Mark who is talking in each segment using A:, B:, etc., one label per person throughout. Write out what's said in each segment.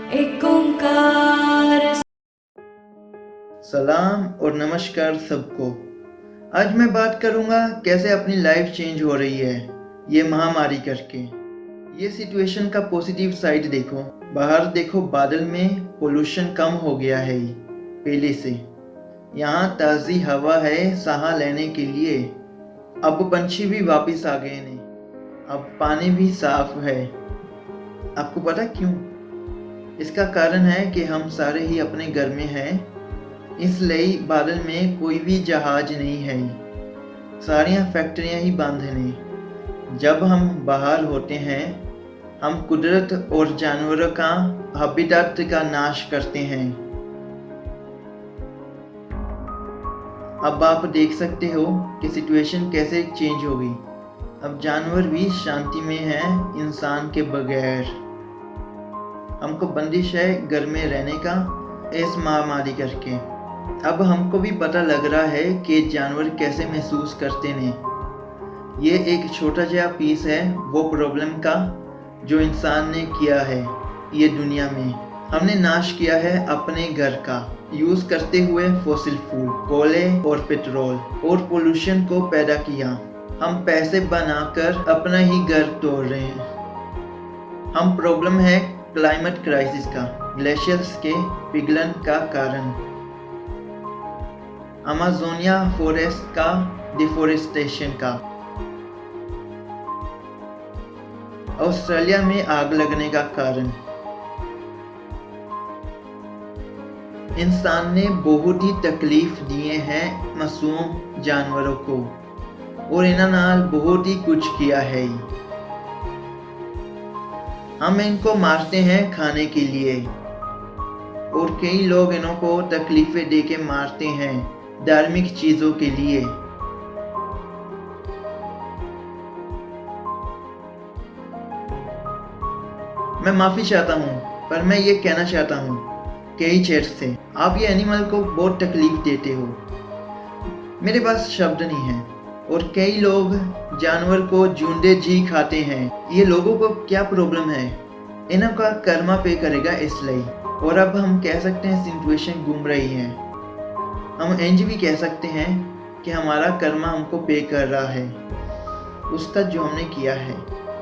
A: एक ओंकार।
B: सलाम और नमस्कार सबको। आज मैं बात करूंगा कैसे अपनी लाइफ चेंज हो रही है ये महामारी करके। ये सिचुएशन का पॉजिटिव साइड देखो। बाहर देखो, बादल में पोल्यूशन कम हो गया है पहले से। यहाँ ताज़ी हवा है साह लेने के लिए। अब पंछी भी वापस आ गए ने। अब पानी भी साफ है। आपको पता क्यों? इसका कारण है कि हम सारे ही अपने घर में हैं, इसलिए बादल में कोई भी जहाज नहीं है। सारियां फैक्ट्रियां ही बंद हैं। जब हम बाहर होते हैं हम कुदरत और जानवरों का हैबिटेट का नाश करते हैं। अब आप देख सकते हो कि सिचुएशन कैसे चेंज हो गई। अब जानवर भी शांति में हैं इंसान के बगैर। हमको बंदिश है घर में रहने का इस महामारी करके। अब हमको भी पता लग रहा है कि जानवर कैसे महसूस करते हैं। ये एक छोटा सा पीस है वो प्रॉब्लम का जो इंसान ने किया है ये दुनिया में। हमने नाश किया है अपने घर का, यूज करते हुए फॉसिल फूल, कोयले और पेट्रोल और पोल्यूशन को पैदा किया। हम पैसे बनाकर अपना ही घर तोड़ रहे हैं। हम प्रॉब्लम है क्लाइमेट क्राइसिस का, ग्लेशियर्स के पिघलन का कारण, अमेज़ोनिया फॉरेस्ट का डिफोरेस्टेशन का, ऑस्ट्रेलिया में आग लगने का कारण। इंसान ने बहुत ही तकलीफ दिए हैं मासूम जानवरों को और इन्हां नाल बहुत ही कुछ किया है। हम इनको मारते हैं खाने के लिए और कई लोग इन्हों को तकलीफें दे के मारते हैं धार्मिक चीजों के लिए। मैं माफी चाहता हूँ पर मैं ये कहना चाहता हूँ कई चेयर से आप ये एनिमल को बहुत तकलीफ देते हो। मेरे पास शब्द नहीं है। और कई लोग जानवर को जिंदे जी खाते हैं। ये लोगों को क्या प्रॉब्लम है? इन्हों का कर्मा पे करेगा इसलिए। और अब हम कह सकते हैं सिचुएशन घूम रही है। हम इंज भी कह सकते हैं कि हमारा कर्मा हमको पे कर रहा है उसका जो हमने किया है।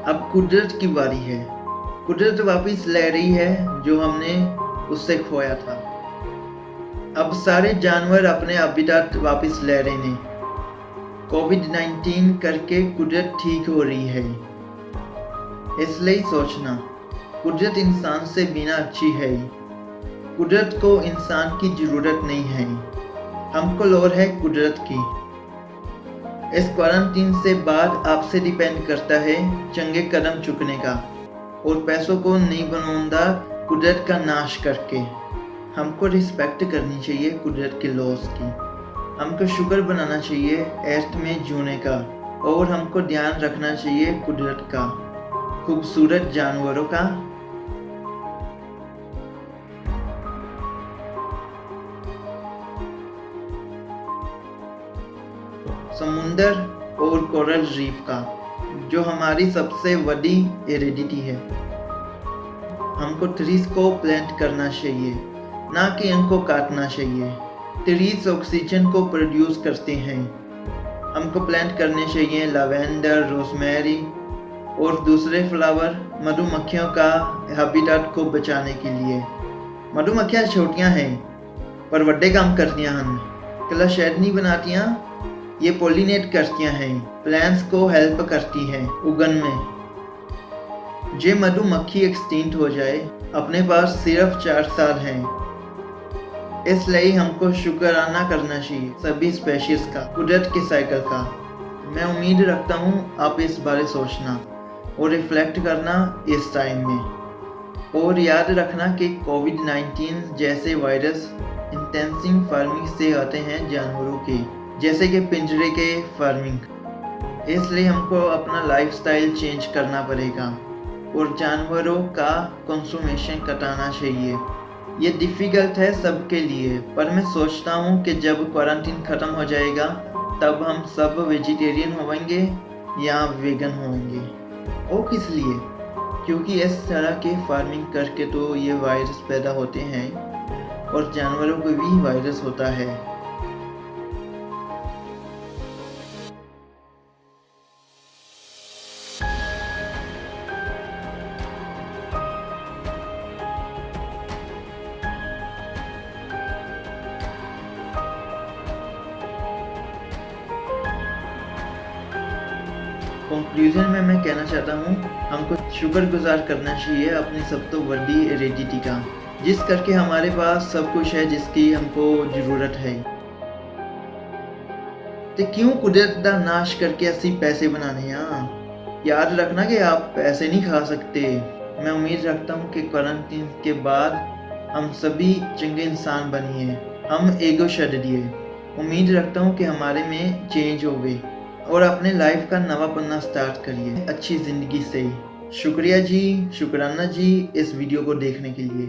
B: अब कुदरत की बारी है। कुदरत वापस ले रही है जो हमने उससे खोया था। अब सारे जानवर अपने हैबिटेट वापस ले रहे हैं। कोविड-19 करके कुदरत ठीक हो रही है। इसलिए सोचना कुदरत इंसान से बिना अच्छी है। कुदरत को इंसान की जरूरत नहीं है, हमको लोड़ है कुदरत की। इस क्वारंटीन से बाद आपसे डिपेंड करता है चंगे कदम चुकने का और पैसों को नहीं बनवाऊंगा कुदरत का नाश करके। हमको रिस्पेक्ट करनी चाहिए कुदरत के लॉस की। हमको शुक्र बनाना चाहिए अर्थ में जीने का और हमको ध्यान रखना चाहिए कुदरत का, खूबसूरत जानवरों का। समुंदर और कोरल रीफ का जो हमारी सबसे बड़ी हेरिडिटी है। हमको ट्रीज को प्लांट करना चाहिए ना कि इनको काटना चाहिए। ट्रीज ऑक्सीजन को प्रोड्यूस करते हैं। हमको प्लांट करने चाहिए लैवेंडर, रोजमेरी और दूसरे फ्लावर मधुमक्खियों का हैबिटेट को बचाने के लिए। मधुमक्खियाँ छोटियाँ हैं पर बड़े काम करतियाँ हैं। कला शहद नहीं बनातियाँ, ये पोलिनेट करतियाँ हैं, प्लांट्स को हेल्प करती हैं उगन में। जे मधुमक्खी एक्सटिंक्ट हो जाए अपने पास सिर्फ 4 साल हैं। इसलिए हमको शुक्राना करना चाहिए सभी स्पेशीज का, कुदरत के साइकिल का। मैं उम्मीद रखता हूँ आप इस बारे सोचना और रिफ्लेक्ट करना इस टाइम में। और याद रखना कि कोविड-19 जैसे वायरस इंटेंसिव फार्मिंग से आते हैं जानवरों के, जैसे कि पिंजरे के फार्मिंग। इसलिए हमको अपना लाइफस्टाइल चेंज करना पड़ेगा और जानवरों का कंज्यूमेशन घटाना चाहिए। ये डिफ़िकल्ट है सबके लिए, पर मैं सोचता हूँ कि जब क्वारंटीन ख़त्म हो जाएगा तब हम सब वेजिटेरियन होंगे या वेगन होंगे। वो किस लिए? क्योंकि इस तरह के फार्मिंग करके तो ये वायरस पैदा होते हैं और जानवरों को भी वायरस होता है। कंक्लूजन में मैं कहना चाहता हूँ, हमको शुक्रगुजार करना चाहिए अपनी सब तो बड़ी हेरिडिटी का, जिस करके हमारे पास सब कुछ है जिसकी हमको ज़रूरत है। तो क्यों कुदरत का नाश करके ऐसी पैसे बनाने हैं? याद रखना कि आप पैसे नहीं खा सकते। मैं उम्मीद रखता हूँ कि क्वारंटीन के बाद हम सभी चंगे इंसान बनिए, हम ईगो छड़ दिए। उम्मीद रखता हूँ कि हमारे में चेंज हो गई और अपने लाइफ का नवा पन्ना स्टार्ट करिए अच्छी ज़िंदगी से। शुक्रिया जी, शुक्राना जी इस वीडियो को देखने के लिए।